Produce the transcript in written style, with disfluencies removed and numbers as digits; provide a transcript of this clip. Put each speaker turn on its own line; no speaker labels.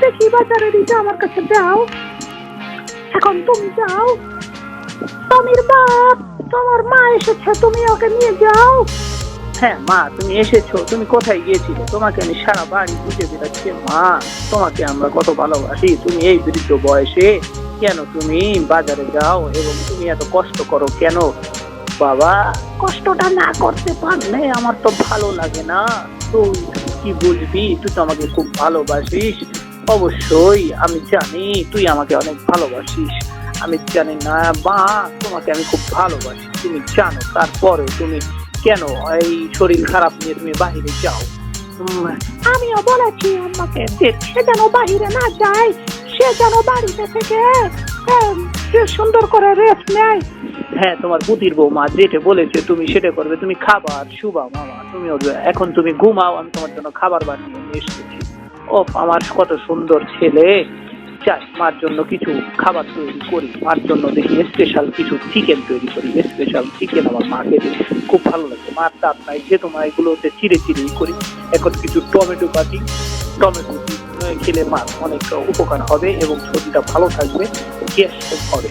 দেখি বাজারে দিতে আমার কাছে যাও। এখন তুমি যাও, টমির বাপ, তোমার মা এসেছে, তুমি ওকে নিয়ে যাও।
হ্যাঁ মা, তুমি এসেছো। তুমি কোথায় গিয়েছিলে? তোমাকে আমি সারা বাড়ি খুঁজে বেড়াচ্ছি মা। তোমাকে আমরা কত ভালোবাসি। তুমি এই বৃদ্ধ বয়সে কেন তুমি বাজারে যাও এবং তুমি এত কষ্ট করো কেন? বাবা, কষ্টটা না করতে পারলে আমার তো ভালো লাগে না। তুই কি বুঝবি? তুই তো আমাকে খুব ভালোবাসিস। অবশ্যই আমি জানি তুই আমাকে অনেক ভালোবাসিস। আমি জানি না মা, তোমাকে আমি খুব ভালোবাসি, তুমি জানো। তারপরে তুমি কেন এই শরীর খারাপ নিয়ে তুমি বাহিরে যাও?
আমিও বলেছি আম্মাকে যে সে যেন বাহিরে না যায়, সে যেন বাড়িতে থেকে সুন্দর করে রেস্ট নেয়।
হ্যাঁ, তোমার বুদ্ধির বৌমা যেটা বলেছে তুমি সেটা করবে। তুমি খাবার শুবা মামা, তুমি এখন তুমি ঘুমাও, আমি তোমার জন্য খাবার বানিয়ে নিয়ে এসেছি। ও আমার কত সুন্দর ছেলে। চাই মার জন্য কিছু খাবার তৈরি করি, মার জন্য দেখি স্পেশাল কিছু চিকেন তৈরি করি। স্পেশাল চিকেন আমার মাকে খুব ভালো লাগে। মার দাঁত নাই যে তোমার এগুলোতে চিড়ে চিড়েই করি। এখন কিছু টমেটো কাটি, টমেটো খেলে মার অনেক উপকার হবে এবং শরীরটা ভালো থাকবে, গ্যাস হবে।